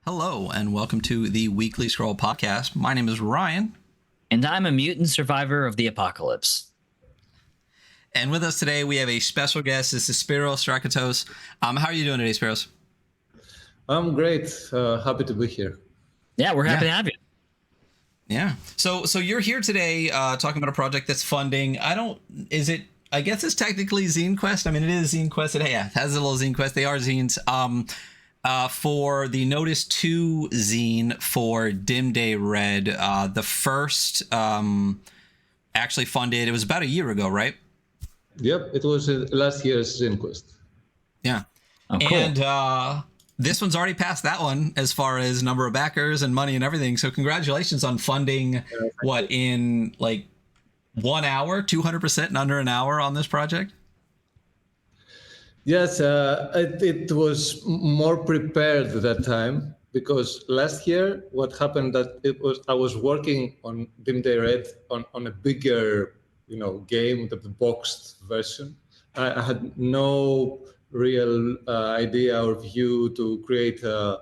Hello, and welcome to the Weekly Scroll Podcast. My name is Ryan. And I'm a mutant survivor of the apocalypse. And with us today, we have a special guest. This is Spiros Drakatos. How are you doing today, Spiros? I'm great. Happy to be here. Yeah, we're happy to have you. Yeah. So you're here today talking about a project that's funding. I guess it's technically ZineQuest. I mean, it is ZineQuest. It has a little ZineQuest. They are zines. For the NODUS ZINE for Dimday Red, the first actually funded, it was about a year ago, right? Yep, it was last year's ZineQuest. Yeah. Oh, cool. And this one's already passed that one as far as number of backers and money and everything. So congratulations on funding, in like 1 hour, 200% in under an hour on this project? Yes, it was more prepared at that time because last year what happened that I was working on Dimday Red on a bigger game, the boxed version. I had no real idea or view to create a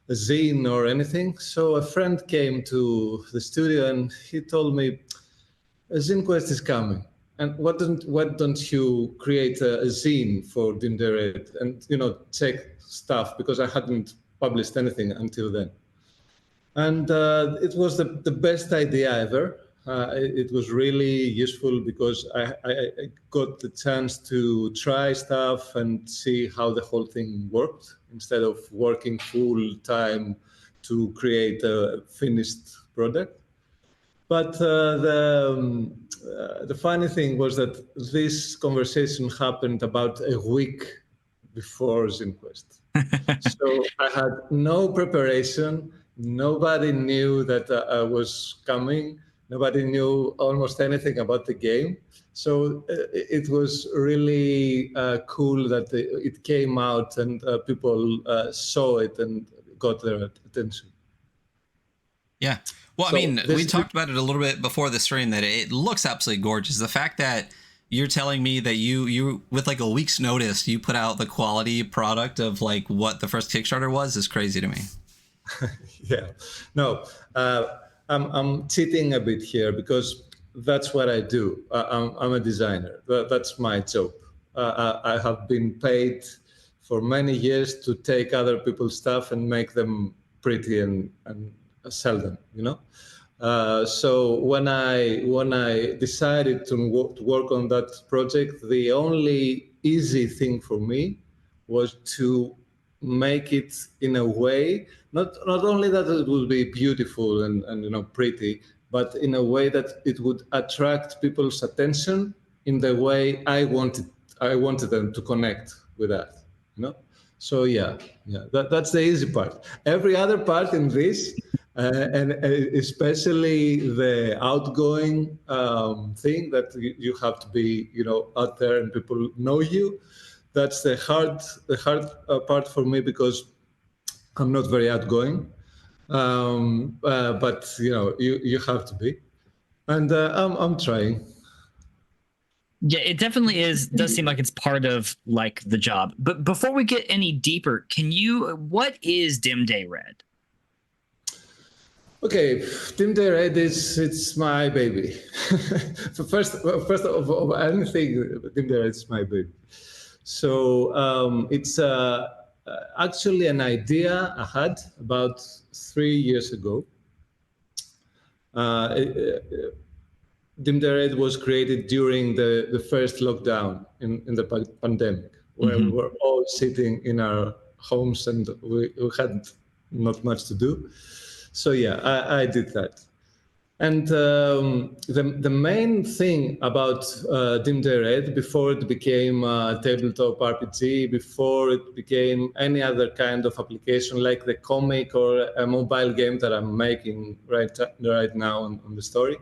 zine or anything. So a friend came to the studio and he told me, ZineQuest is coming. And why don't you create a zine for Dimday Red and check stuff, because I hadn't published anything until then. And it was the best idea ever. It was really useful because I got the chance to try stuff and see how the whole thing worked instead of working full time to create a finished product. But the funny thing was that this conversation happened about a week before ZineQuest. So I had no preparation. Nobody knew that I was coming. Nobody knew almost anything about the game. So it was really cool that it came out and people saw it and got their attention. Yeah. Well, so, I mean, we talked about it a little bit before the stream that it looks absolutely gorgeous. The fact that you're telling me that you with like a week's notice, you put out the quality product of like what the first Kickstarter was is crazy to me. Yeah. No, I'm cheating a bit here because that's what I do. I'm a designer. That's my job. I have been paid for many years to take other people's stuff and make them pretty and sell them, So when I decided to work on that project, the only easy thing for me was to make it in a way, not only that it would be beautiful and pretty, but in a way that it would attract people's attention in the way I wanted them to connect with that, So yeah, that's the easy part. Every other part in this, and especially the outgoing thing that you have to be, out there and people know you. That's the hard part for me because I'm not very outgoing. But you have to be, and I'm trying. Yeah, it definitely does seem like it's part of like the job. But before we get any deeper, what is Dimday Red? Okay, Dimday Red it's my baby. first of anything, Dimday Red is my baby. So it's actually an idea I had about 3 years ago. Dimday Red was created during the first lockdown in the pandemic, where we were all sitting in our homes and we had not much to do. So yeah, I did that. And the main thing about Dimday Red, before it became a tabletop RPG, before it became any other kind of application like the comic or a mobile game that I'm making right now on the story,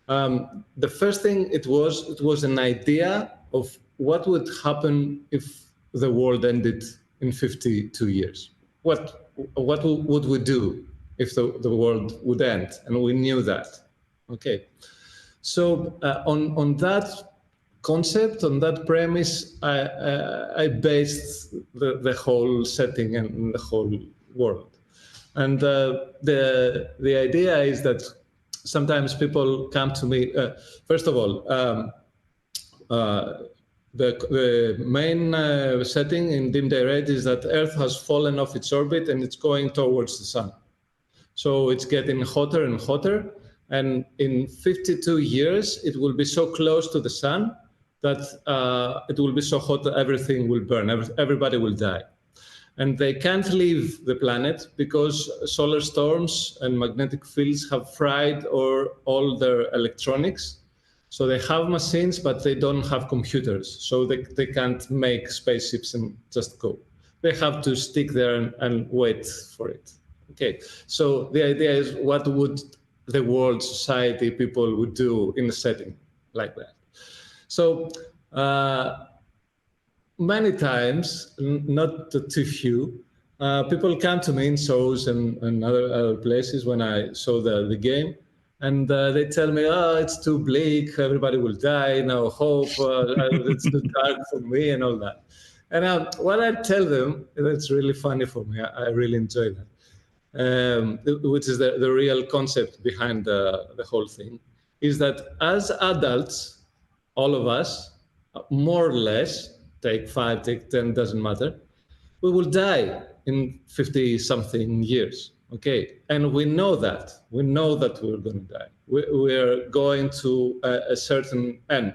the first thing it was an idea of what would happen if the world ended in 52 years. What would we do if the world would end? And we knew that. Okay. So on that concept, on that premise, I based the whole setting and the whole world. And the idea is that sometimes people come to me. First of all, the main setting in Dimday Red is that Earth has fallen off its orbit and it's going towards the sun. So it's getting hotter and hotter. And in 52 years, it will be so close to the sun that it will be so hot that everything will burn, everybody will die. And they can't leave the planet because solar storms and magnetic fields have fried all their electronics. So they have machines, but they don't have computers. So they can't make spaceships and just go. They have to stick there and wait for it. Okay, so the idea is, what would the world, society, people would do in a setting like that? So many times, not too few, people come to me in shows and other places when I show the game, and they tell me, oh, it's too bleak, everybody will die, no hope, it's too dark for me and all that. And what I tell them, that's really funny for me, I really enjoy that. Which is the real concept behind the whole thing, is that as adults, all of us, more or less, take 5, take 10, doesn't matter, we will die in 50-something years, okay? And we know that. We know that we're going to die. We're going to a certain end.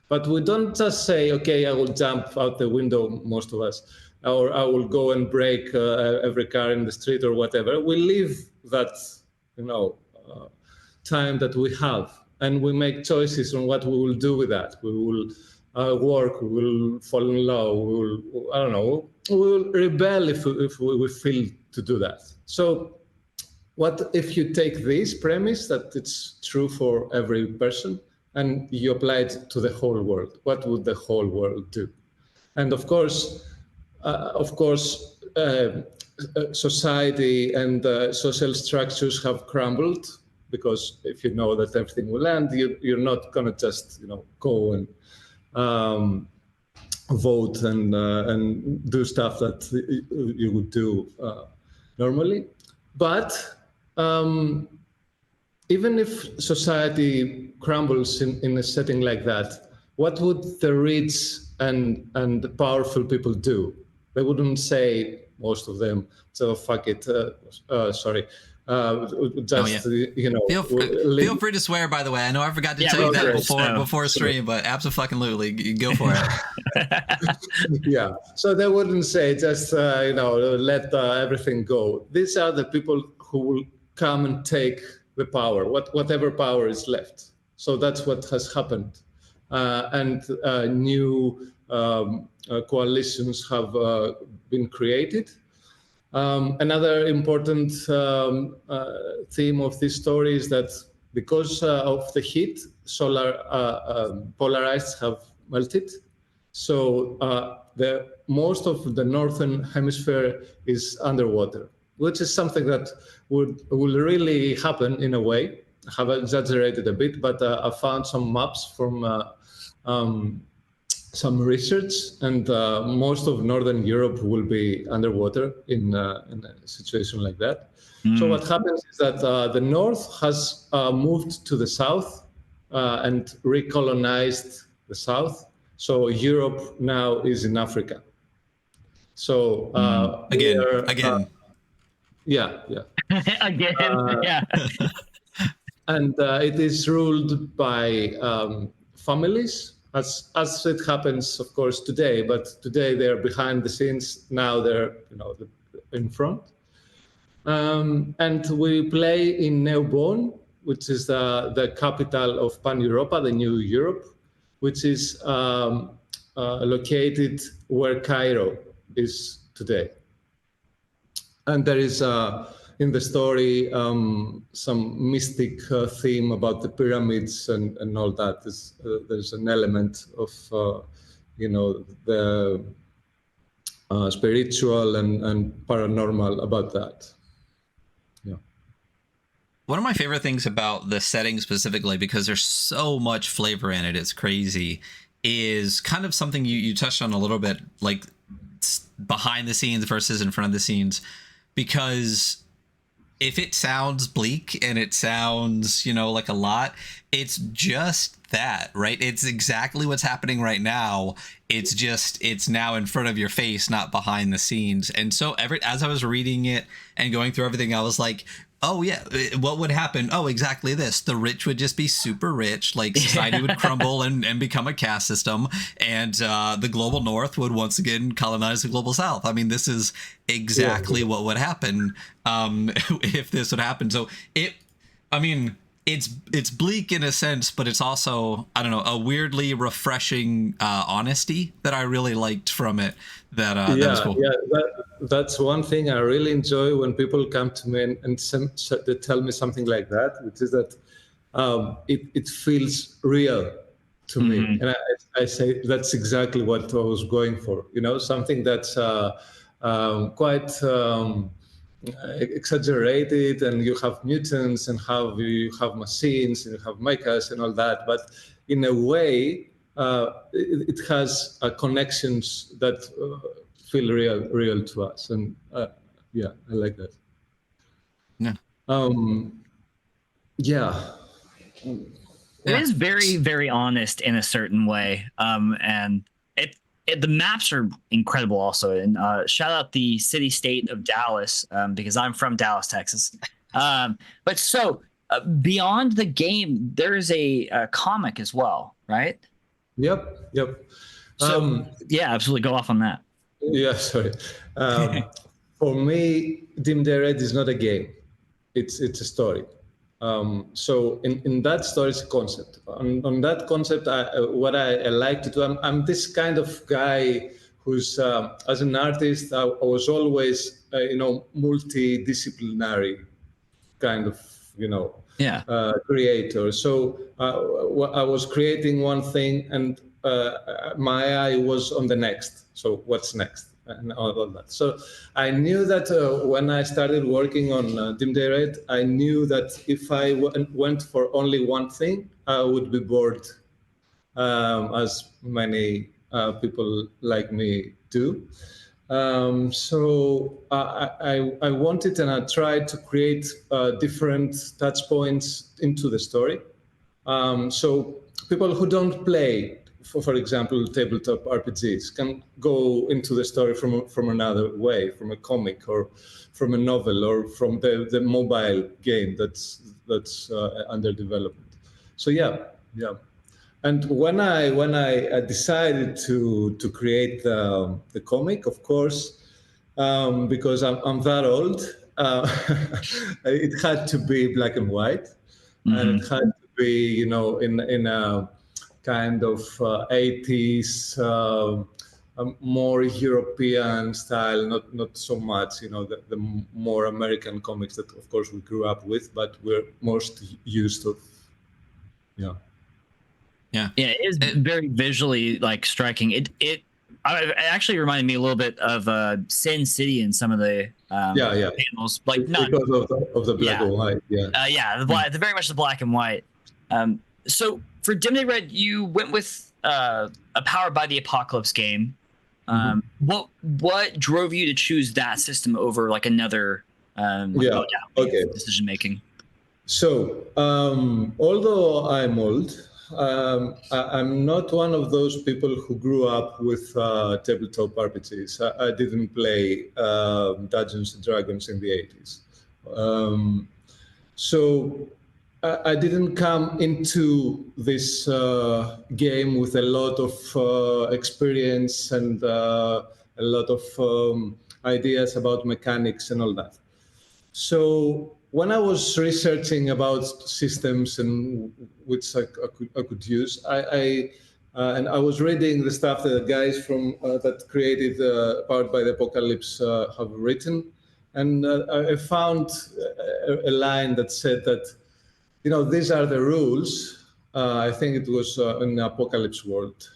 But we don't just say, okay, I will jump out the window, most of us, or I will go and break every car in the street or whatever. We live that, time that we have, and we make choices on what we will do with that. We will work, we will fall in love, we will, I don't know, we will rebel if we feel to do that. So what if you take this premise that it's true for every person and you apply it to the whole world? What would the whole world do? And of course, society and social structures have crumbled, because if you know that everything will end, you're not going to just go and vote and do stuff that you would do normally. But even if society crumbles in a setting like that, what would the rich and the powerful people do? They wouldn't say, most of them, so fuck it, sorry. Feel free to swear, by the way. I know I forgot to tell you that before stream, but absolutely, go for it. Yeah, so they wouldn't say just let everything go. These are the people who will come and take the power, whatever power is left. So that's what has happened, and new coalitions have been created. Another important theme of this story is that because of the heat, solar polar ice have melted. So most of the northern hemisphere is underwater, which is something that will really happen in a way. I have exaggerated a bit, but I found some maps from some research, and most of Northern Europe will be underwater in a situation like that. So what happens is that the North has moved to the South and recolonized the South. So Europe now is in Africa. So again. Yeah. Again, yeah. And it is ruled by families, as it happens, of course, today. But today they're behind the scenes. Now they're in front. And we play in Neubon, which is the capital of Pan-Europa, the new Europe, which is located where Cairo is today. And there is in the story some mystic theme about the pyramids and all that. There's an element of the spiritual and paranormal about that. Yeah. One of my favorite things about the setting specifically, because there's so much flavor in it, it's crazy, is kind of something you touched on a little bit, like behind the scenes versus in front of the scenes. Because if it sounds bleak and it sounds, you know, like a lot, it's just that, right? It's exactly what's happening right now. It's just, it's now in front of your face, not behind the scenes. And so as I was reading it and going through everything, I was like, oh yeah, what would happen? Oh, exactly this. The rich would just be super rich, like society would crumble and become a caste system, and the global north would once again colonize the global south. I mean, this is exactly what would happen if this would happen. So it's bleak in a sense, but it's also, I don't know, a weirdly refreshing honesty that I really liked from it. That was cool. Yeah, that's one thing I really enjoy when people come to me and they tell me something like that, which is that it feels real to me, and I say that's exactly what I was going for. You know, something that's quite. Exaggerated, and you have mutants and you have machines and you have mechas and all that, but in a way it has connections that feel real to us, and yeah, I like that. It is very, very honest in a certain way, and the maps are incredible also. And shout out the city-state of Dallas, because I'm from Dallas, Texas. But so beyond the game, there is a comic as well, right? Yep. So yeah, absolutely, go off on that. Yeah, sorry. For me, Dimday Red is not a game. It's a story. So in that story, it's a concept. On that concept, what I like to do, I'm this kind of guy who's, as an artist, I was always, multidisciplinary kind of, creator. So I was creating one thing, and my eye was on the next. So what's next? And all that. So I knew that when I started working on Dimday Red, I knew that if I went for only one thing, I would be bored, as many people like me do. So I wanted, and I tried to create different touch points into the story. So people who don't play, for example, tabletop RPGs, can go into the story from another way, from a comic or from a novel or from the mobile game that's under development. So yeah. And when I decided to create the comic, of course, because I'm that old, it had to be black and white, and it had to be, in a kind of 80s, more European style, not so much, the more American comics that, of course, we grew up with, but we're most used to. Yeah, it is very visually striking. It actually reminded me a little bit of Sin City in some of the panels, not because of the black and white. The very much the black and white. So for Dimday Red, you went with a Powered by the Apocalypse game. What drove you to choose that system over another decision making? So although I'm old, I'm not one of those people who grew up with tabletop RPGs. I didn't play Dungeons and Dragons in the 80s. So I didn't come into this game with a lot of experience and a lot of ideas about mechanics and all that. So when I was researching about systems and which I could use, and I was reading the stuff that the guys from that created Powered by the Apocalypse have written, and I found a line that said that, these are the rules. I think it was in Apocalypse World.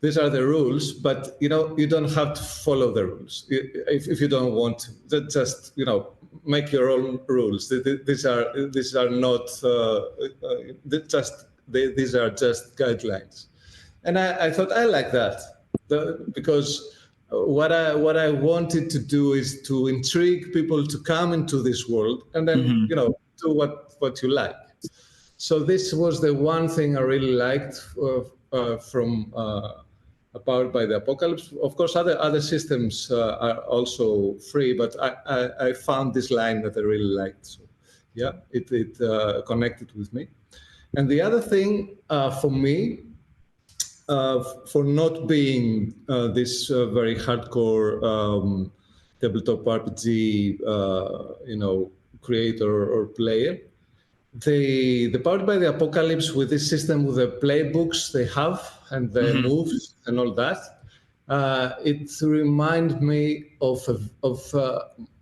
These are the rules, but you don't have to follow the rules if you don't want to. Just make your own rules. These are not these are just guidelines. And I thought I like that because what I wanted to do is to intrigue people to come into this world, and then do what you like. So this was the one thing I really liked from Powered by the Apocalypse. Of course, other systems are also free, but I found this line that I really liked. So yeah, it connected with me. And the other thing for me, for not being this very hardcore tabletop RPG, creator or player, the Powered by the Apocalypse, with this system, with the playbooks they have and the moves and all that, it reminds me of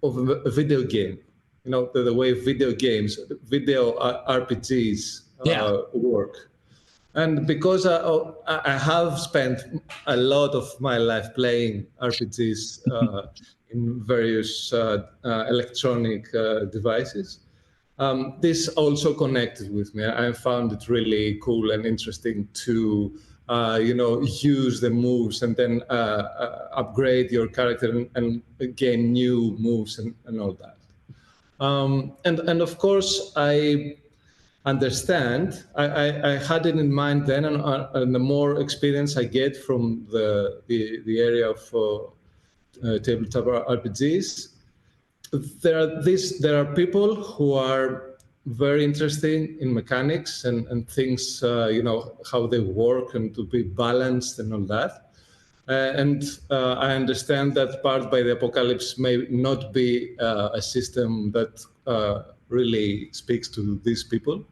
a video game. The way video games, video RPGs work. And because I have spent a lot of my life playing RPGs in various electronic devices, this also connected with me. I found it really cool and interesting to, use the moves and then upgrade your character and gain new moves and all that. And of course, I understand. I had it in mind then, and the more experience I get from the area of tabletop RPGs, there are people who are very interested in mechanics and things, how they work and to be balanced and all that. And I understand that Powered by the Apocalypse may not be a system that really speaks to these people.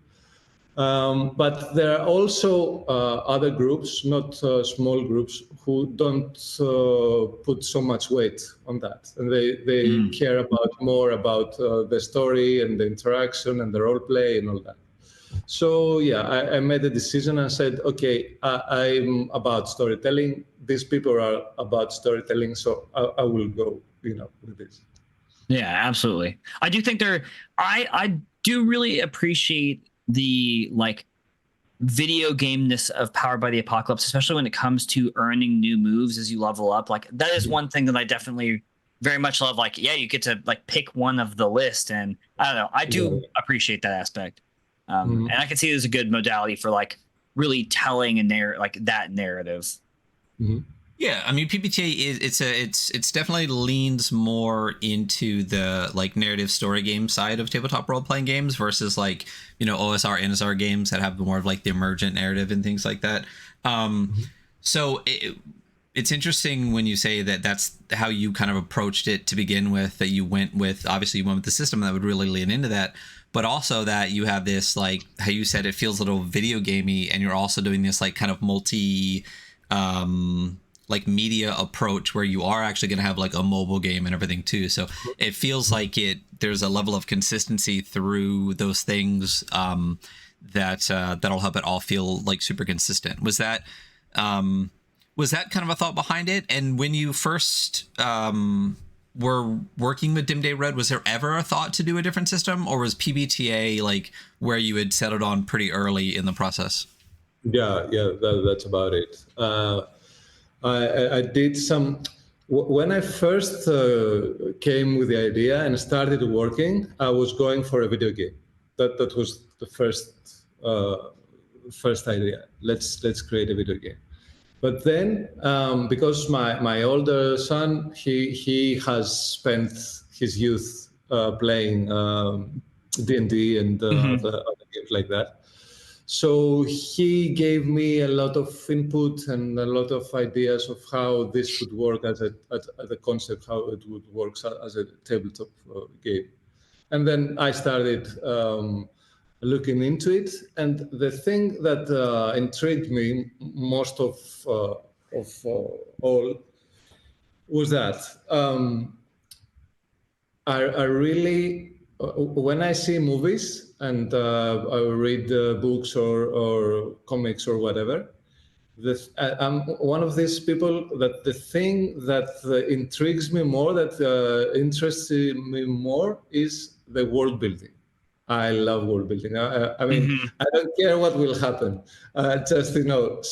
But there are also other groups, not small groups, who don't put so much weight on that. And they care more about the story and the interaction and the role play and all that. So yeah, I made a decision and said, okay, I'm about storytelling. These people are about storytelling, so I will go, with this. Yeah, absolutely. I do think I do really appreciate the video gameness of Powered by the Apocalypse, especially when it comes to earning new moves as you level up. That is one thing that I definitely very much love. You get to pick one of the list, and I don't know, I do appreciate that aspect. And I can see it as a good modality for really telling that narrative. Yeah, I mean, PBTA it's definitely leans more into the narrative story game side of tabletop role playing games versus OSR, NSR games that have more of the emergent narrative and things like that. So it's interesting when you say that that's how you kind of approached it to begin with. That you went with the system that would really lean into that, but also that you have this how you said it feels a little video gamey, and you're also doing this kind of multi media approach where you are actually going to have a mobile game and everything too. So it feels there's a level of consistency through those things that'll help it all feel super consistent. Was that kind of a thought behind it? And when you first were working with Dimday Red, was there ever a thought to do a different system, or was PBTA where you had settled on pretty early in the process? Yeah, that's about it. I did some. When I first came with the idea and started working, I was going for a video game. That was the first idea. Let's create a video game. But then, because my older son, he has spent his youth playing D&D and other games like that. So he gave me a lot of input and a lot of ideas of how this would work as a concept, how it would work as a tabletop game. And then I started looking into it. And the thing that intrigued me most of all was that I really, when I see movies, and I read books or comics or whatever, I'm one of these people that the thing that intrigues me more, that interests me more, is the world building. I love world building. I mean, I don't care what will happen. Just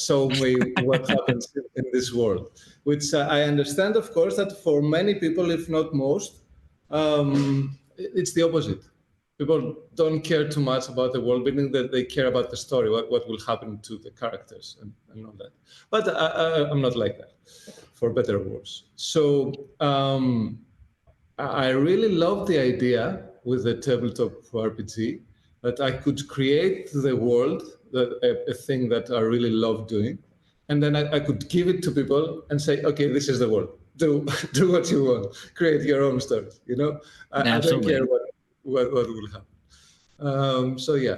show me what happens in this world. Which I understand, of course, that for many people, if not most, it's the opposite. People don't care too much about the world building; that they care about the story, what will happen to the characters, and all that. But I'm not like that, for better or worse. So I really love the idea with the tabletop RPG that I could create the world, a thing that I really love doing, and then I could give it to people and say, okay, this is the world. Do what you want. Create your own stories. I don't care what will happen. So yeah.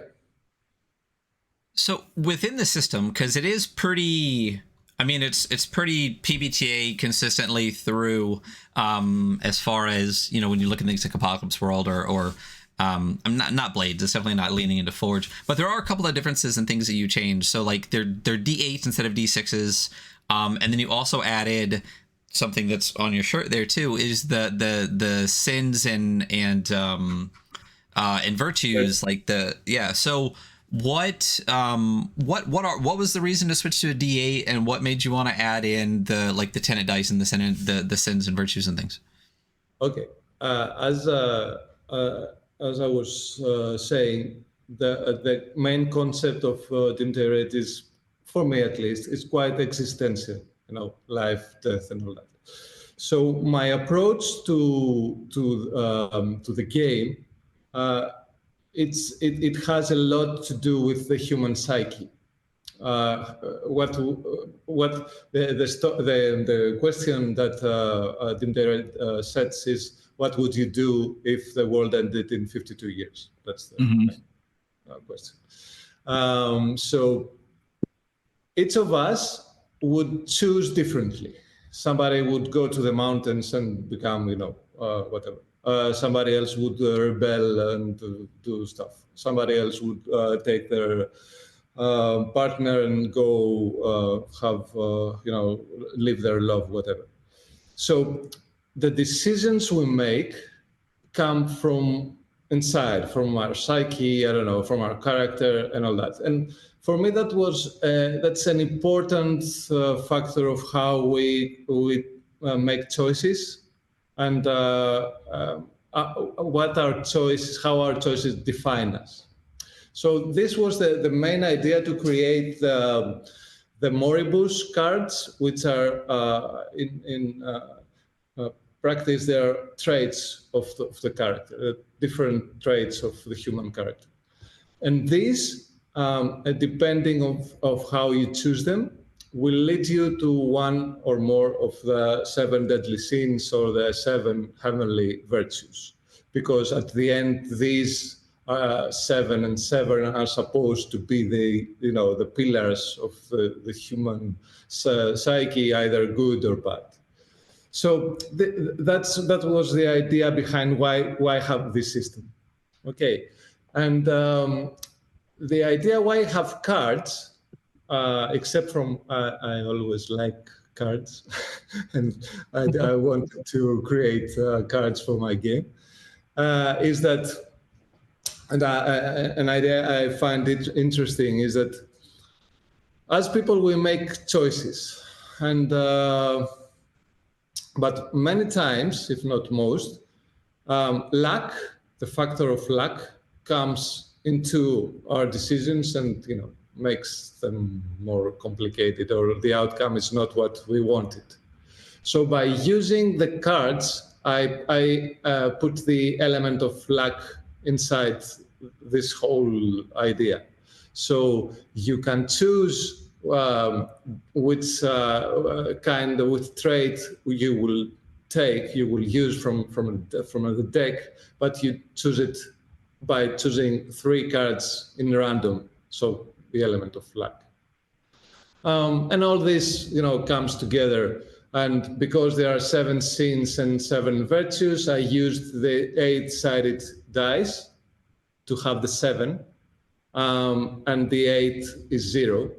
So within the system, because it is pretty, I mean, it's pretty PBTA consistently through, as far as, when you look at things like Apocalypse World or I'm not Blades, it's definitely not leaning into Forge, but there are a couple of differences in things that you change. So like they're D8s instead of D6s. And then you also added something that's on your shirt there too, is the sins and virtues, like so what was the reason to switch to a D8, and what made you want to add in the tenant dice and the sins and virtues and things? Okay, as I was saying, the main concept of Dimday Red is, for me at least, is quite existential. Life, death, and all that. So my approach to the game, it has a lot to do with the human psyche. What the question that Dimday Red sets is, what would you do if the world ended in 52 years? That's the question. So each of us would choose differently. Somebody would go to the mountains and become, whatever. Somebody else would rebel and do stuff. Somebody else would take their partner and go live their love, whatever. So the decisions we make come from inside, from our psyche, from our character and all that. And for me, that's an important factor of how we make choices, and what our choices, how our choices define us. So this was the main idea, to create the Moribus cards, which are in practice, they are traits of the character, different traits of the human character. And these, depending of how you choose them, will lead you to one or more of the 7 deadly sins or the 7 heavenly virtues. Because at the end, these 7 and 7 are supposed to be the pillars of the human psyche, either good or bad. So that was the idea behind why have this system. Okay, and the idea why have cards, except from I always like cards, and I wanted to create cards for my game, is that, and an idea I find it interesting is that as people we make choices, and but many times, if not most, luck, the factor of luck, comes into our decisions and makes them more complicated, or the outcome is not what we wanted. So by using the cards, I put the element of luck inside this whole idea. So you can choose which which trait you will take, you will use from the deck, but you choose it by choosing 3 cards in random. So the element of luck, and all this comes together. And because there are 7 sins and 7 virtues, I used the 8-sided dice to have the 7, and the 8 is 0.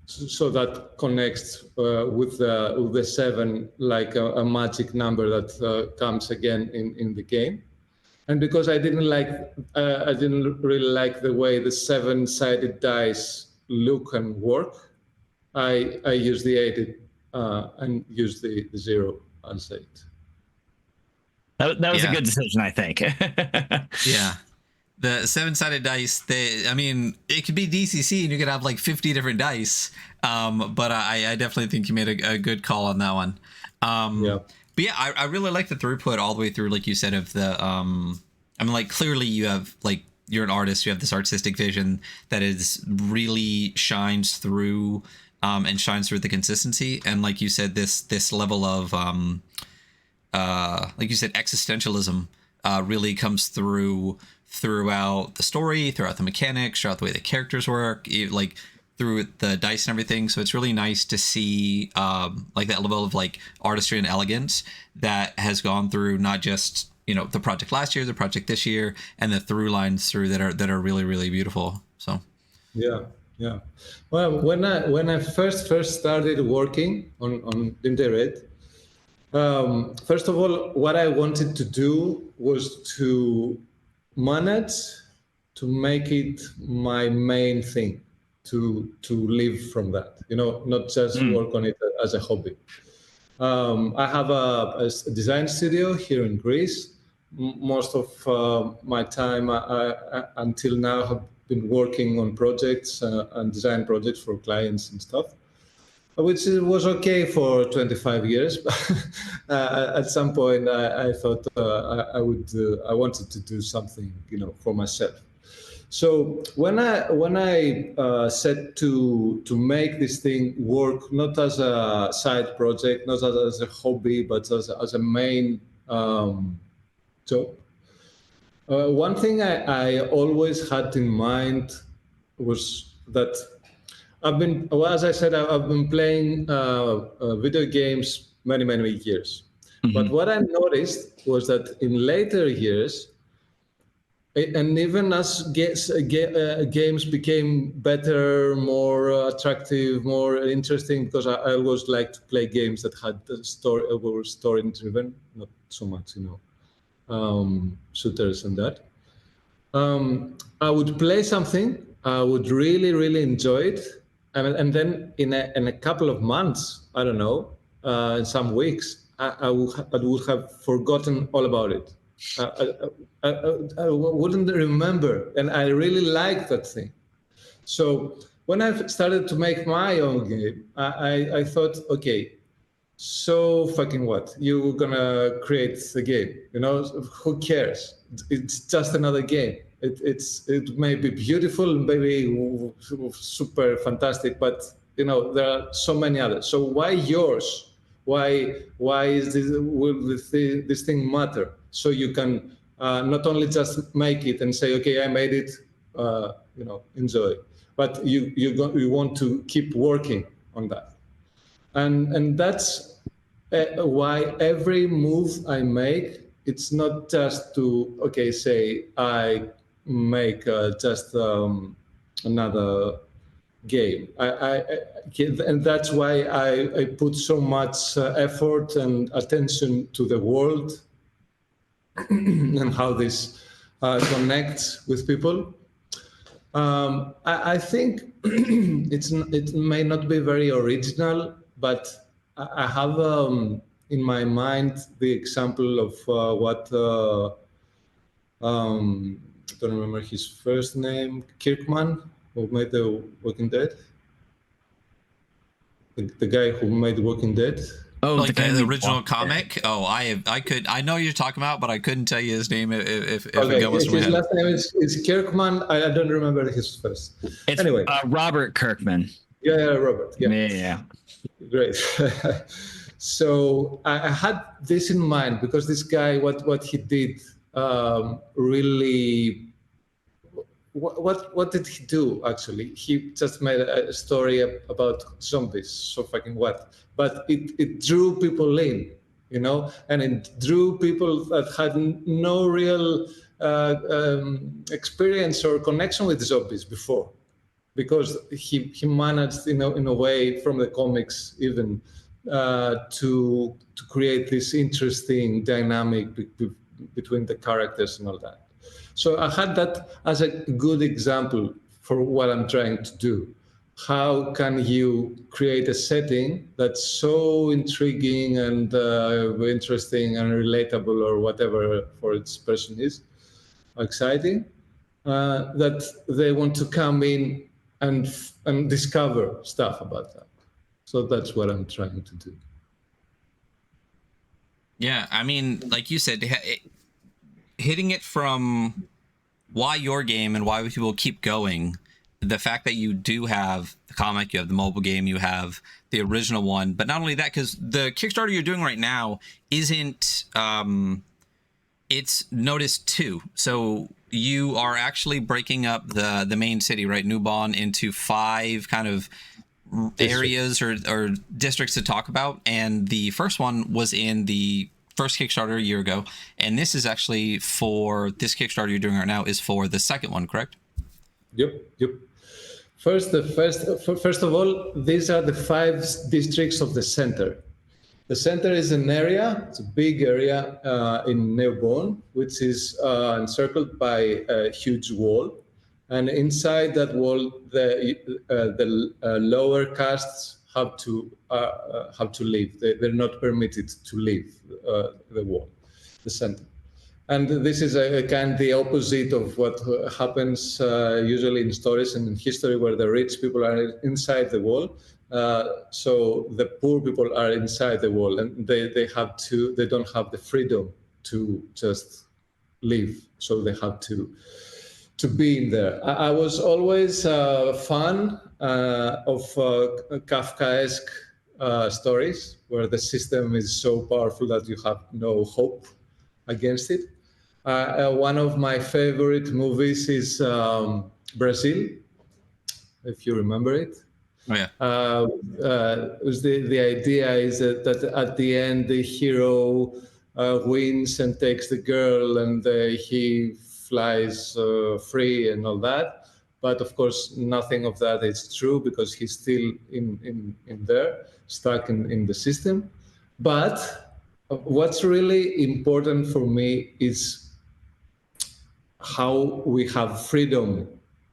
So that connects with the 7 like a magic number that comes again in the game. and because I didn't really like the way the 7-sided dice look and work, I used the 8 and used the 0 as 8. That was a good decision, I think. Yeah. The 7-sided dice, I mean, it could be DCC and you could have like 50 different dice. But I definitely think you made a good call on that one. But yeah, I really like the throughput all the way through, like you said, of the, I mean, like clearly you have like, you're an artist, you have this artistic vision that is really shines through, and shines through the consistency. And like you said, this level of, like you said, existentialism, really comes throughout the story, throughout the mechanics, throughout the way the characters work, like through the dice and everything. So it's really nice to see like that level of like artistry and elegance that has gone through not just, you know, the project last year, the project this year, and the through lines through that are really, really beautiful. So yeah. Well, when I first started working on Dimday Red, first of all, what I wanted to do was to manage to make it my main thing, to live from that, you know, not just work on it as a hobby. I have a design studio here in Greece. Most of my time until now have been working on projects and design projects for clients and stuff, which was okay for 25 years. At some point, I thought I wanted to do something, you know, for myself. So when I set to make this thing work, not as a side project, not as a hobby, but as a main job. One thing I always had in mind was that as I said, I've been playing video games many years. Mm-hmm. But what I noticed was that in later years, and even as games became better, more attractive, more interesting, because I always liked to play games that had were story-driven, not so much, you know, shooters and that. I would play something, I would really enjoy it, and then in a couple of months, I don't know, in some weeks, I would have forgotten all about it. I wouldn't remember, and I really liked that thing. So when I started to make my own game, I thought, okay, so fucking what? You're gonna create a game, you know? Who cares? It's just another game. It may be beautiful, maybe super fantastic, but you know there are so many others. So why yours? Why is this thing matter? So you can not only just make it and say, okay, I made it, you know, enjoy, but you want to keep working on that, and that's why every move I make, it's not just to say I make just another game. And that's why I put so much effort and attention to the world and how this connects with people. I think it may not be very original, but I have in my mind the example of what I don't remember his first name, Kirkman, who made The Walking Dead. The guy who made The Walking Dead. Oh, like the original comic. Oh, I know you're talking about, but I couldn't tell you his name if okay. It was his last name is Kirkman. I don't remember his first. It's anyway, Robert Kirkman. Yeah, Robert. Yeah. Great. So I had this in mind because this guy, what he did, really. What did he do, actually? He just made a story about zombies, so fucking what? But it drew people in, you know? And it drew people that had no real experience or connection with zombies before. Because he managed, in a way, from the comics even, to create this interesting dynamic between the characters and all that. So I had that as a good example for what I'm trying to do. How can you create a setting that's so intriguing and interesting and relatable or whatever for its person is, exciting, that they want to come in and discover stuff about that. So that's what I'm trying to do. Yeah, I mean, like you said, hitting it from why your game and why people keep going. The fact that you do have the comic, you have the mobile game, you have the original one, but not only that, because the Kickstarter you're doing right now isn't, it's NODUS 2. So you are actually breaking up the main city, right, Nubon, into 5 kind of areas or districts to talk about. And the first one was in the first Kickstarter a year ago. And this is actually for this Kickstarter you're doing right now is for the second one, correct? Yep. First of all, these are the 5 districts of the center. The center is an area, it's a big area in Neubon, which is encircled by a huge wall. And inside that wall, the lower castes have to leave. They're not permitted to leave the wall, the center. And this is a kind of the opposite of what happens usually in stories and in history, where the rich people are inside the wall. So the poor people are inside the wall, and they don't have the freedom to just leave. So they have to be in there. I was always a fan of Kafkaesque stories, where the system is so powerful that you have no hope against it. One of my favorite movies is Brazil, if you remember it. Oh, yeah. The idea is that at the end, the hero wins and takes the girl, and he flies free and all that. But of course, nothing of that is true, because he's still in there, stuck in the system. But what's really important for me is how we have freedom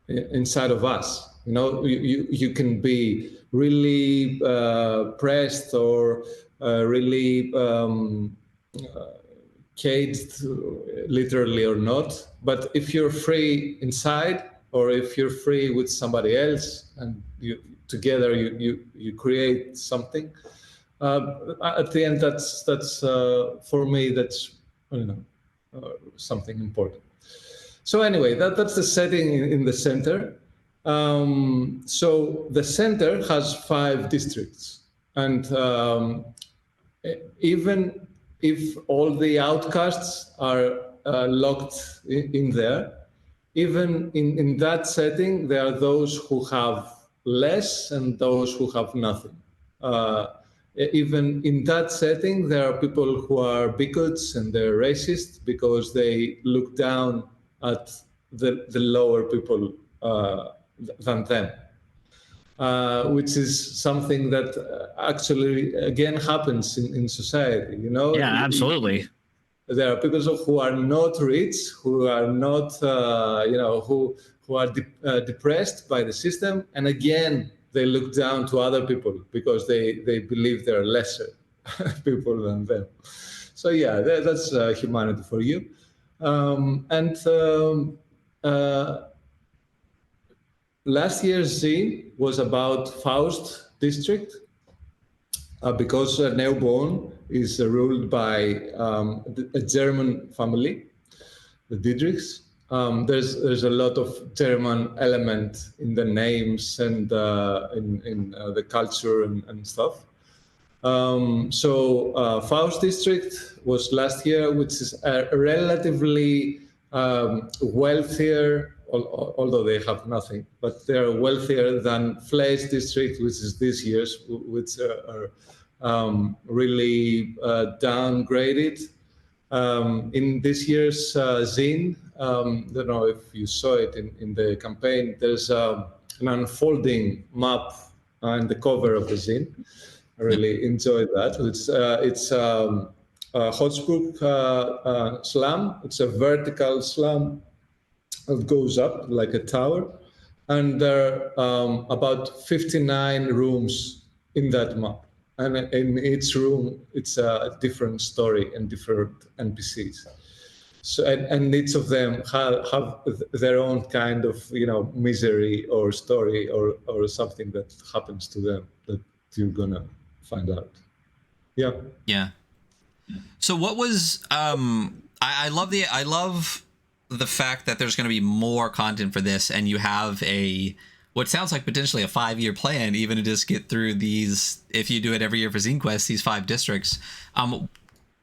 inside of us. You know, you can be really pressed or really caged, literally or not. But if you're free inside, or if you're free with somebody else, and together you create something, at the end, that's for me, that's something important. So anyway, that's the setting in the center. So the center has 5 districts, and even if all the outcasts are locked in there, even in that setting, there are those who have less and those who have nothing. Even in that setting, there are people who are bigots and they're racist because they look down at the lower people than them, which is something that actually, again, happens in society, you know? Yeah, absolutely. There are people who are not rich, who are not, who are depressed by the system. And again, they look down to other people because they believe they're lesser people than them. So yeah, that's humanity for you. Last year's zine was about Faust District, because Neubon is ruled by a German family, the Diedrichs. There's a lot of German element in the names and in the culture and stuff. So Faust District was last year, which is a relatively wealthier, although they have nothing, but they're wealthier than Fleisch District, which is this year's, which are really downgraded. In this year's zine, I don't know if you saw it in the campaign, there's an unfolding map on the cover of the zine. I really enjoyed that. It's Hotsbrook slum. It's a vertical slum that goes up like a tower. And there are about 59 rooms in that map. And in each room, it's a different story and different NPCs. So, and each of them have their own kind of, misery or story or something that happens to them that you're gonna find out. Yeah. Yeah. So what was I love the fact that there's going to be more content for this, and you have what sounds like potentially a 5-year plan, even to just get through these. If you do it every year for ZineQuest, these 5 districts.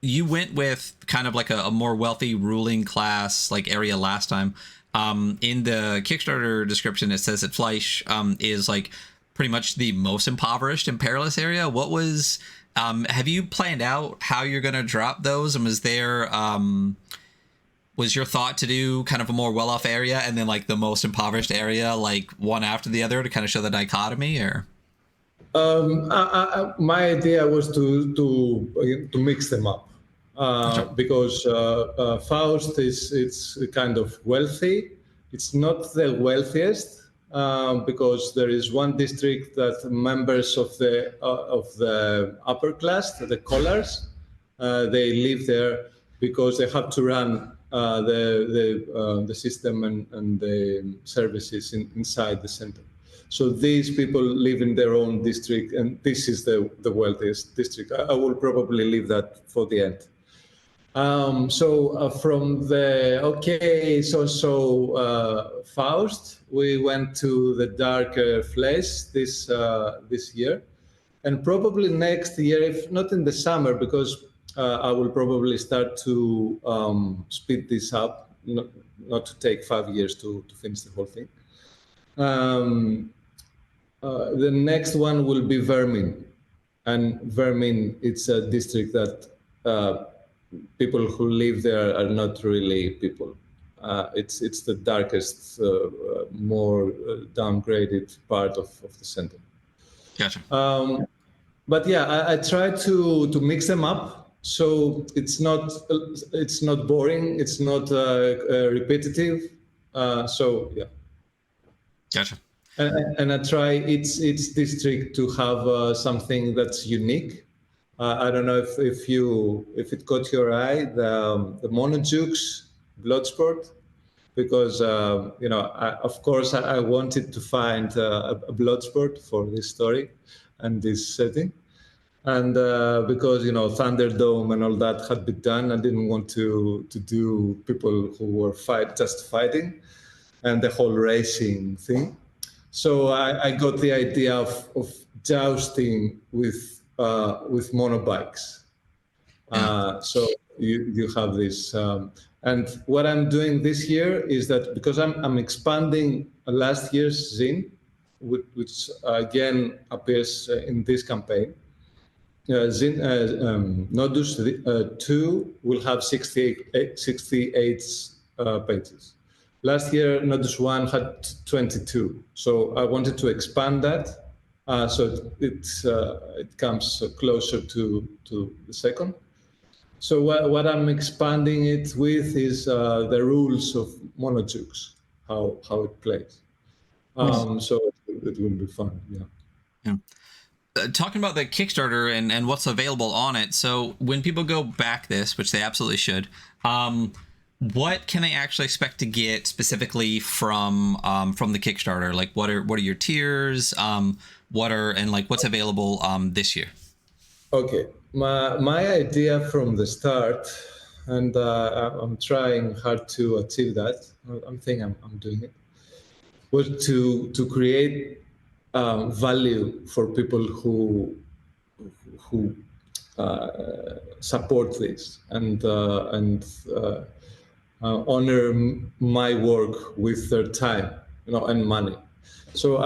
You went with kind of like a more wealthy ruling class like area last time. In the Kickstarter description, it says that Fleisch is like pretty much the most impoverished and perilous area. What was have you planned out how you're going to drop those? And was your thought to do kind of a more well-off area and then like the most impoverished area, like one after the other, to kind of show the dichotomy? Or my idea was to mix them up. Because Faust it's kind of wealthy. It's not the wealthiest because there is one district that members of the upper class, the collars, they live there because they have to run the system and the services inside the center. So these people live in their own district, and this is the wealthiest district. I will probably leave that for the end. From the Faust, we went to the darker Fleisch this year, and probably next year, if not in the summer, because I will probably start to speed this up, not to take 5 years to finish the whole thing. The next one will be Vermin, and Vermin, it's a district that people who live there are not really people. It's the darkest, more downgraded part of the center. Gotcha. But yeah, I try to mix them up so it's not boring, it's not repetitive. So yeah. Gotcha. And I try each district to have something that's unique. I don't know if it caught your eye, the Monojukes Bloodsport, because of course I wanted to find a Bloodsport for this story and this setting, and because Thunderdome and all that had been done, I didn't want to do people who were just fighting and the whole racing thing. So I got the idea of jousting with monobikes. So you have this. And what I'm doing this year is that because I'm expanding last year's zine, which again appears in this campaign, NODUS 2 will have 68 pages. Last year, NODUS 1 had 22. So I wanted to expand that. So it comes closer to the second. So what I'm expanding it with is the rules of Monojukes, how it plays. So it will be fun. Yeah. Talking about the Kickstarter and what's available on it. So when people go back this, which they absolutely should, what can they actually expect to get specifically from the Kickstarter? Like what are your tiers? What's available this year? Okay, my idea from the start, and I'm trying hard to achieve that. I'm doing it. Was to create value for people who support this and honor my work with their time, and money. So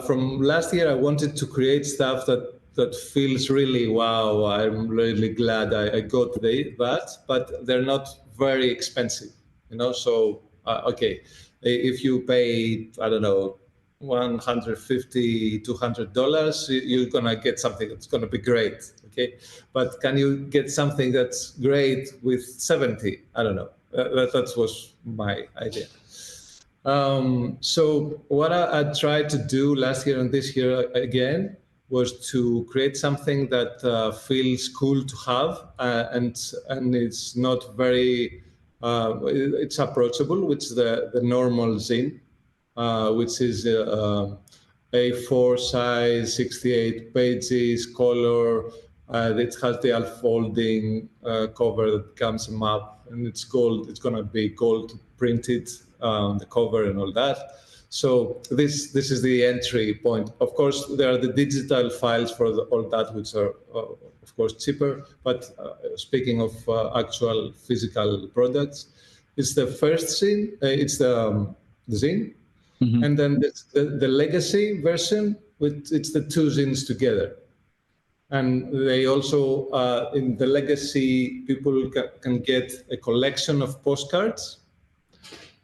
from last year, I wanted to create stuff that feels really wow. I'm really glad I got that, but they're not very expensive, So okay, if you pay, I don't know, $150, $200, you're gonna get something that's gonna be great. 100K, but can you get something that's great with 70? I don't know. That was my idea. So what I tried to do last year and this year again was to create something that feels cool to have, and it's not very, it's approachable, which is the normal zine, which is A4 size, 68 pages, color. It has the unfolding cover that becomes a map, and it's gold. It's gonna be gold printed on the cover and all that. So this is the entry point. Of course, there are the digital files for all that, which are of course cheaper. But speaking of actual physical products, it's the first zine. It's the zine, and then the legacy version. It's the two zines together. And they also, in the legacy, people can get a collection of postcards,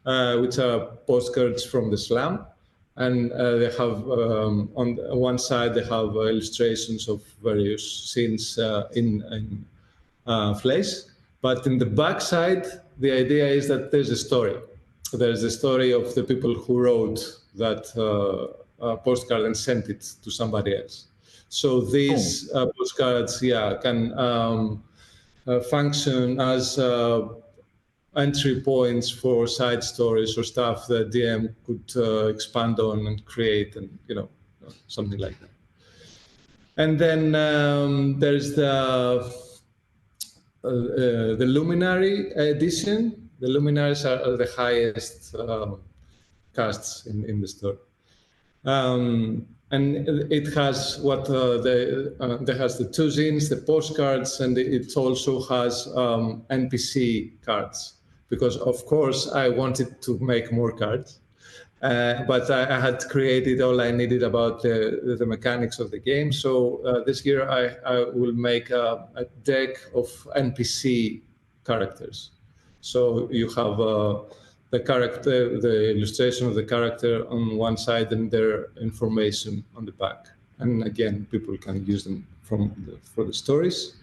which are postcards from the slam. And they have, on one side, they have illustrations of various scenes in Fleisch. But in the back side, the idea is that there's a story. There's a story of the people who wrote that postcard and sent it to somebody else. So these postcards, can function as entry points for side stories or stuff that DM could expand on and create, and something like that. And then there's the Luminary edition. The Luminaries are the highest casts in the store. And it has there has the two zines, the postcards, and it also has NPC cards, because of course I wanted to make more cards, but I had created all I needed about the mechanics of the game. So this year I will make a deck of NPC characters. So you have the character, the illustration of the character on one side, and their information on the back. And again, people can use them for the stories.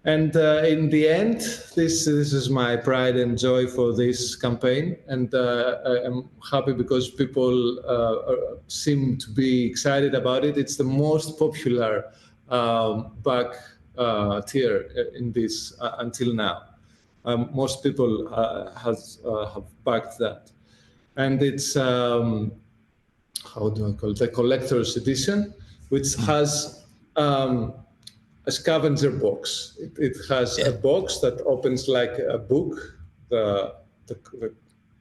And in the end, this is my pride and joy for this campaign. And I'm happy because people seem to be excited about it. It's the most popular back tier in this until now. Most people have backed that, and it's how do I call it? The collector's edition, which has a scavenger box. It has a box that opens like a book. The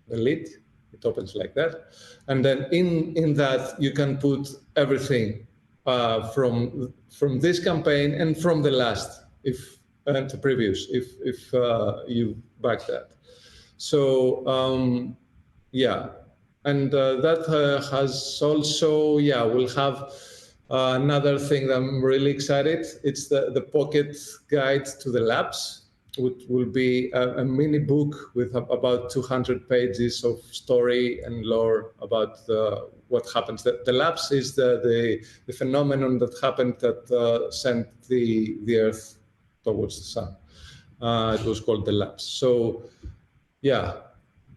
lid, it opens like that, and then in that you can put everything from this campaign and from the last, and the previous, if you back that. So and that has also we'll have another thing that I'm really excited. It's the pocket guide to the labs, which will be a mini book with about 200 pages of story and lore about what happens. The lapse is the phenomenon that happened that sent the Earth towards the sun. It was called the lapse. So it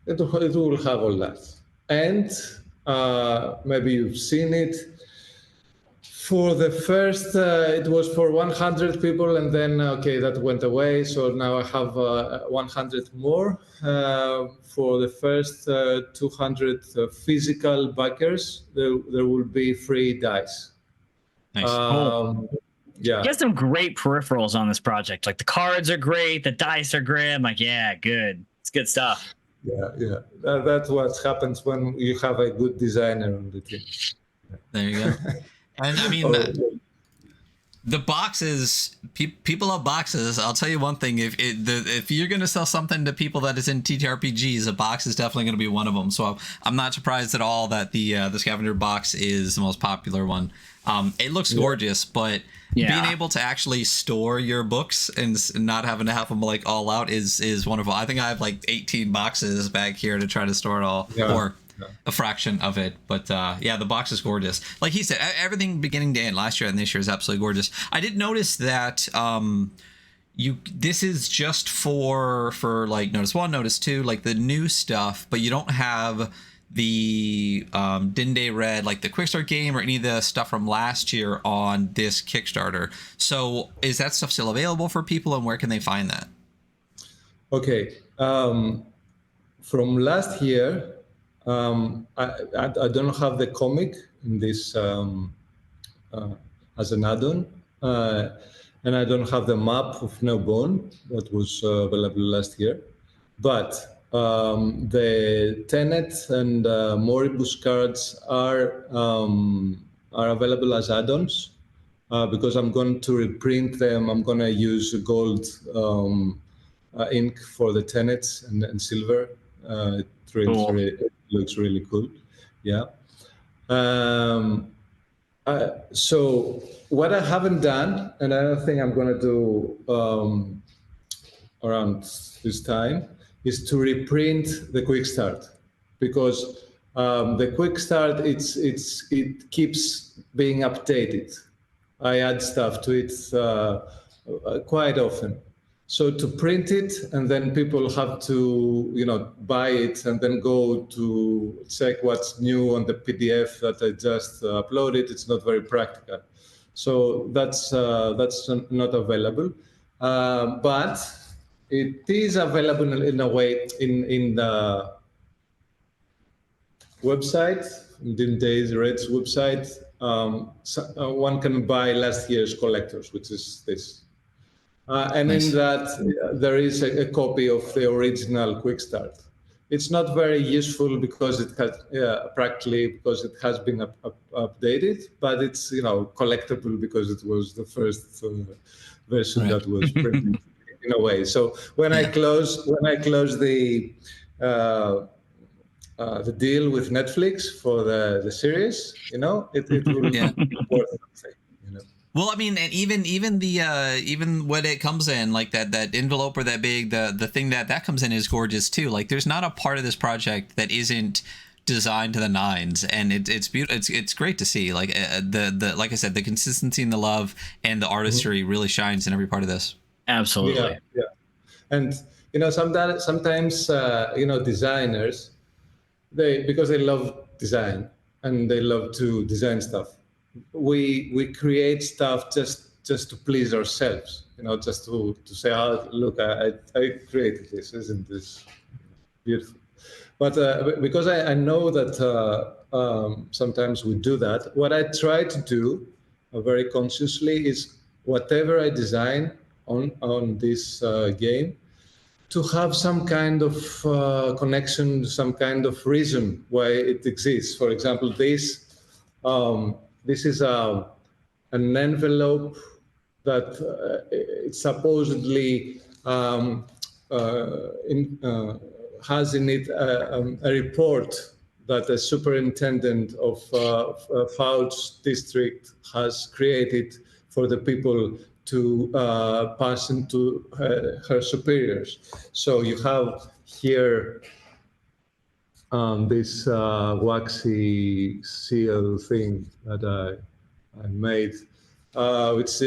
will have all that. And maybe you've seen it. For the first, it was for 100 people, and then, that went away. So now I have 100 more. For the first 200 physical backers, there will be free dice. Nice. Cool. You have some great peripherals on this project. Like the cards are great, the dice are great. I'm like, yeah, good. It's good stuff. Yeah. That's what happens when you have a good designer on the team. There you go. And I mean, the boxes, people love boxes. I'll tell you one thing: if you're going to sell something to people that is in TTRPGs, a box is definitely going to be one of them. So I'm not surprised at all that the scavenger box is the most popular one. It looks gorgeous, but being able to actually store your books and not having to have them like all out is wonderful. I think I have like 18 boxes back here to try to store it all, or a fraction of it. But yeah, the box is gorgeous. Like he said, everything beginning to end, last year and this year, is absolutely gorgeous. I did notice that this is just for like Notice 1, Notice 2, like the new stuff, but you don't have the Dimday Red, like the quick start game, or any of the stuff from last year on this Kickstarter. So is that stuff still available for people, and where can they find that? Okay. From last year, I don't have the comic in this as an add-on, and I don't have the map of No Bone that was available last year. But the Tenet and Moribus cards are available as add-ons because I'm going to reprint them. I'm going to use gold ink for the Tenets and silver. It looks really cool. Yeah. So what I haven't done, and I don't think I'm going to do around this time, is to reprint the quick start, because the quick start it keeps being updated. I add stuff to it quite often. So to print it, and then people have to buy it and then go to check what's new on the PDF that I just uploaded, it's not very practical. So that's not available, but it is available in a way in the website, Dimday Red's website. One can buy last year's collectors, which is this. And nice. In that, there is a copy of the original Quick Start. It's not very useful because it has practically because it has been updated, but it's collectible because it was the first version that was printed in a way. So when I close the deal with Netflix for the series, it will be worth something. Well, I mean, and even the even when it comes in, like that envelope or that big, the thing that comes in is gorgeous too. Like there's not a part of this project that isn't designed to the nines, and it's beautiful. It's great to see. Like the like I said, the consistency and the love and the artistry really shines in every part of this. Absolutely. Yeah. And sometimes designers, because they love design and they love to design stuff. We create stuff just to please ourselves, just to say, oh, look, I created this, isn't this beautiful? But because I know that sometimes we do that, what I try to do very consciously is whatever I design on this game, to have some kind of connection, some kind of reason why it exists. For example, this is an envelope that it supposedly has in it a report that the superintendent of Fleisch District has created for the people to pass into her superiors. So you have here this waxy seal thing that I made. It's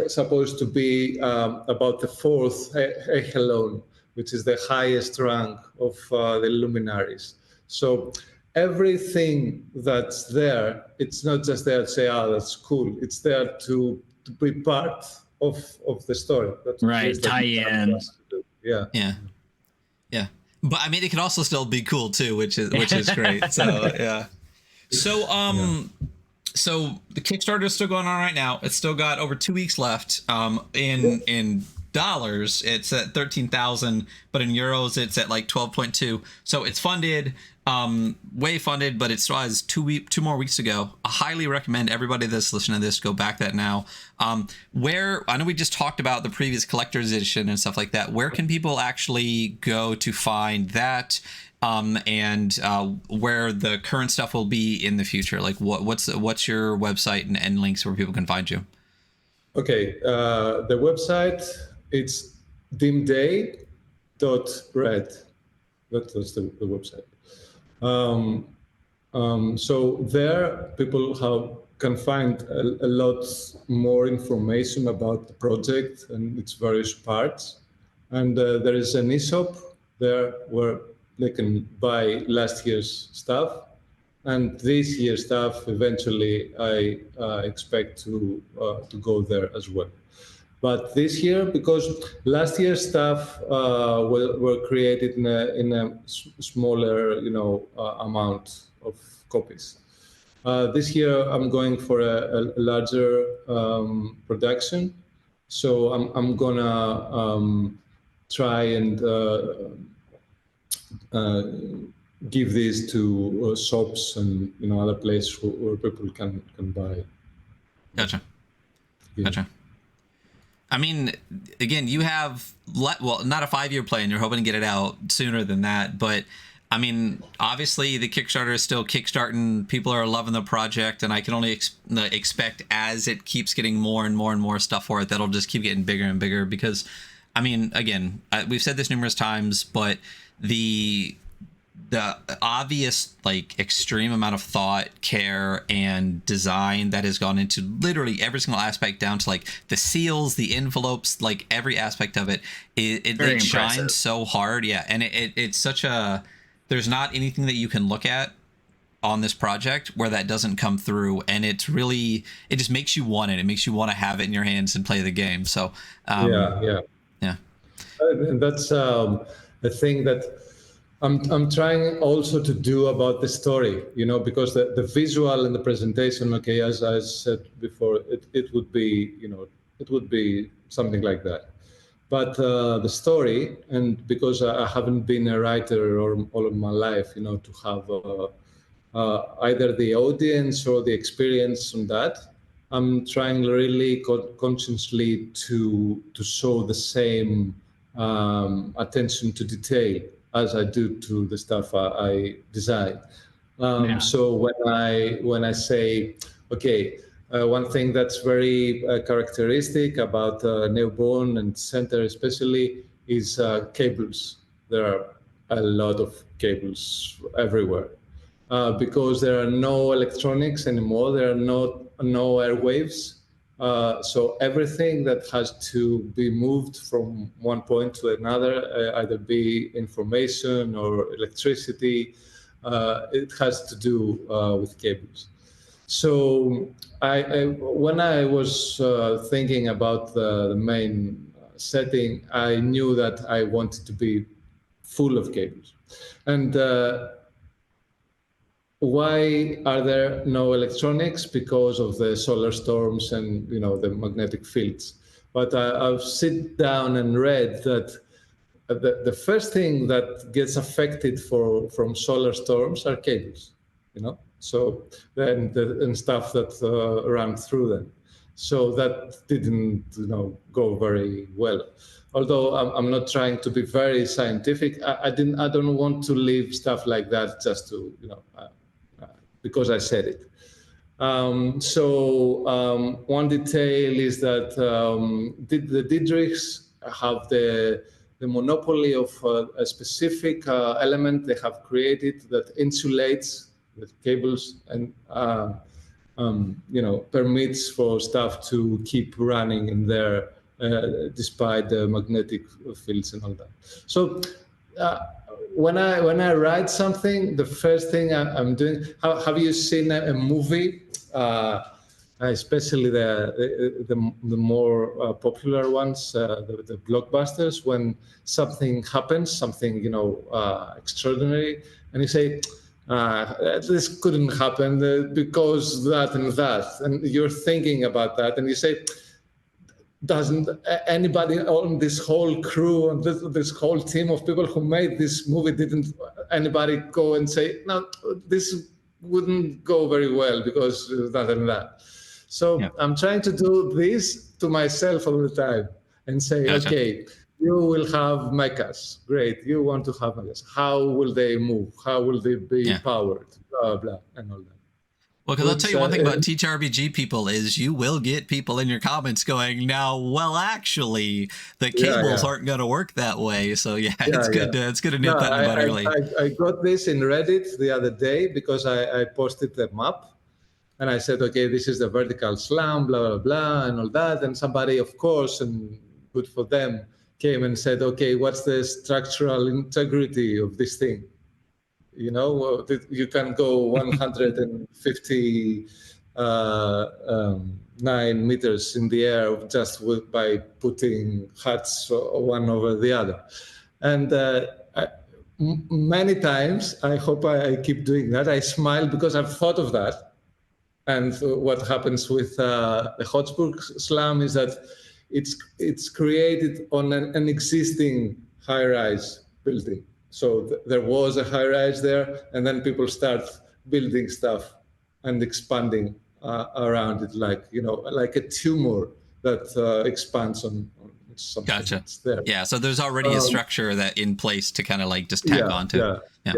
supposed to be about the fourth echelon, which is the highest rank of the luminaries. So everything that's there, it's not just there to say, oh, that's cool. It's there to be part of the story. That's right, tie in. Yeah. But I mean, it can also still be cool too, which is great. So yeah. So the Kickstarter is still going on right now. It's still got over 2 weeks left. In dollars, it's at 13,000, but in euros, it's at like 12.2. So it's funded, way funded, but it still has 2 more weeks to go. I highly recommend everybody that's listening to this go back that now. Where I know we just talked about the previous collector's edition and stuff like that. Where can people actually go to find that? And where the current stuff will be in the future? Like what's your website and links where people can find you? Okay, the website, it's dimday.red. That's the website. Um, so there, people can find a lot more information about the project and its various parts. And there is an eShop there where they can buy last year's stuff. And this year's stuff, eventually, I expect to go there as well. But this year, because last year's stuff were created in a smaller, amount of copies. This year, I'm going for a larger production, so I'm gonna try and give these to shops and other places where people can buy. Gotcha. Yeah. Gotcha. I mean, again, you have not a 5-year plan. You're hoping to get it out sooner than that, but I mean, obviously the Kickstarter is still kickstarting. People are loving the project, and I can only expect as it keeps getting more and more and more stuff for it, that'll just keep getting bigger and bigger. Because, I mean, again, we've said this numerous times, but the obvious, like, extreme amount of thought, care, and design that has gone into literally every single aspect, down to like the seals, the envelopes, like every aspect of it, it shines so hard. Yeah, and it's such a, there's not anything that you can look at on this project where that doesn't come through, and it's really, it just makes you want it. It makes you want to have it in your hands and play the game. So yeah. And that's a thing that I'm trying also to do about the story, because the visual and the presentation, okay, as I said before, it would be, it would be something like that. But the story, and because I haven't been a writer all of my life, to have either the audience or the experience on that, I'm trying really consciously to show the same attention to detail as I do to the stuff I design. So when I say, okay, one thing that's very characteristic about Newborn and Center especially is cables. There are a lot of cables everywhere because there are no electronics anymore. There are no airwaves. So everything that has to be moved from one point to another, either be information or electricity, it has to do with cables. So when I was thinking about the main setting, I knew that I wanted to be full of cables. And why are there no electronics? Because of the solar storms and the magnetic fields. But I've sit down and read that the first thing that gets affected from solar storms are cables, So then and stuff that run through them. So that didn't go very well. Although I'm not trying to be very scientific, I don't want to leave stuff like that just to because I said it. One detail is that the Diedrichs have the monopoly of a specific element they have created that insulates the cables and permits for stuff to keep running in there despite the magnetic fields and all that. So when I write something, the first thing I'm doing. Have you seen a movie, especially the more popular ones, the blockbusters? When something happens, something extraordinary, and you say, "This couldn't happen because that and that," and you're thinking about that, and you say, doesn't anybody on this whole crew and this whole team of people who made this movie, didn't anybody go and say, no, this wouldn't go very well because that and that? So yeah. I'm trying to do this to myself all the time and say, gotcha. Okay, you will have mechas. Great, you want to have mechas. How will they move? How will they be powered? Blah, blah, and all that. Well, because I'll tell you one thing about TTRPG people is you will get people in your comments going, now, well, actually, the cables aren't going to work that way. So it's good to nip that in the bud early. I got this in Reddit the other day because I posted the map and I said, okay, this is the vertical slam, blah, blah, blah, and all that. And somebody, of course, and good for them, came and said, okay, what's the structural integrity of this thing? You know, you can go 159 meters in the air just by putting huts one over the other. And many times, I hope I keep doing that. I smile because I've thought of that. And what happens with the Hotspur slam is that it's created on an existing high-rise building. So there was a high-rise there, and then people start building stuff and expanding around it, like a tumor that expands on something that's there. Yeah, so there's already a structure that in place to kind of like just tag onto. Yeah.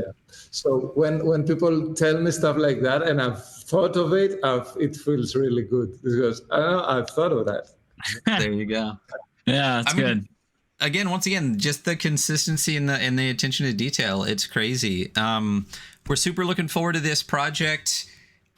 So when people tell me stuff like that, and I've thought of it, it feels really good because I've thought of that. There you go. Yeah, that's good. Once again, just the consistency and the attention to detail. It's crazy. We're super looking forward to this project.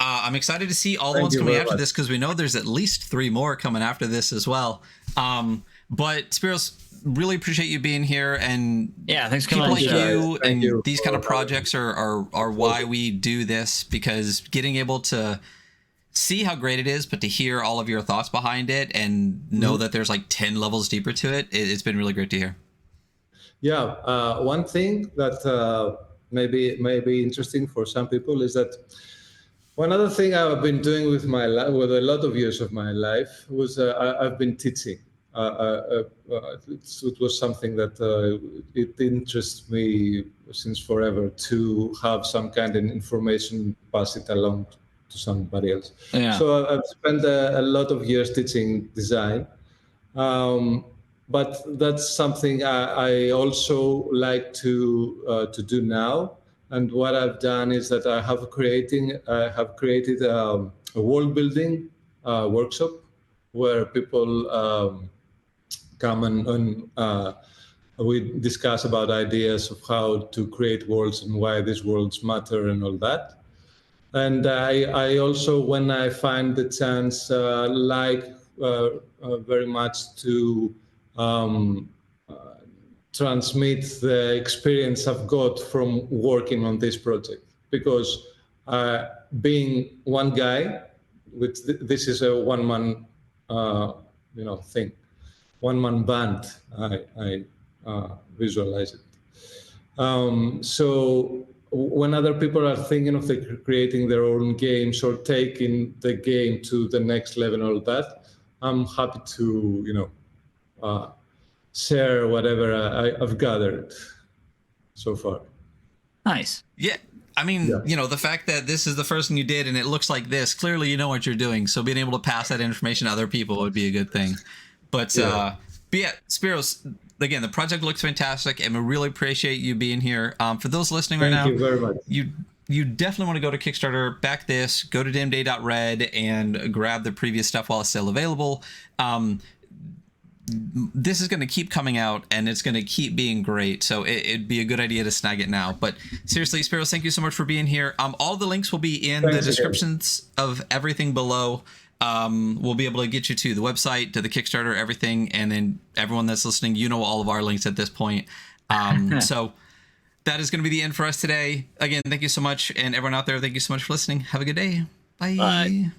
I'm excited to see all the ones coming after this because we know there's at least 3 more coming after this as well. But Spiros, really appreciate you being here, and thanks for people coming like you these kind of projects are why we do this, because getting able to see how great it is, but to hear all of your thoughts behind it and know that there's like 10 levels deeper to it, it's been really great to hear. Yeah, one thing that may be interesting for some people is that one other thing I've been doing with my life, with a lot of years of my life, was I've been teaching. It was something that it interests me since forever to have some kind of information, pass it along to somebody else. Yeah. So I've spent a lot of years teaching design, but that's something I also like to do now. And what I've done is that I have created a world building workshop where people come and we discuss about ideas of how to create worlds and why these worlds matter and all that. And I also, when I find the chance, like very much to transmit the experience I've got from working on this project. Because being one guy, this is a one-man, thing, one-man band. I visualize it. So when other people are thinking of creating their own games or taking the game to the next level and all that, I'm happy to, share whatever I've gathered so far. Nice. Yeah. I mean, the fact that this is the first one you did and it looks like this, clearly you know what you're doing. So being able to pass that information to other people would be a good thing. But Spiros, again, the project looks fantastic, and we really appreciate you being here. For those listening right now, thank you very much. You definitely want to go to Kickstarter, back this, go to Dimday.red and grab the previous stuff while it's still available. This is going to keep coming out, and it's going to keep being great. So it'd be a good idea to snag it now. But seriously, Spiros, thank you so much for being here. All the links will be in the descriptions of everything below. We'll be able to get you to the website, to the Kickstarter, everything. And then everyone that's listening, all of our links at this point. So that is going to be the end for us today. Again, thank you so much. And everyone out there, thank you so much for listening. Have a good day. Bye.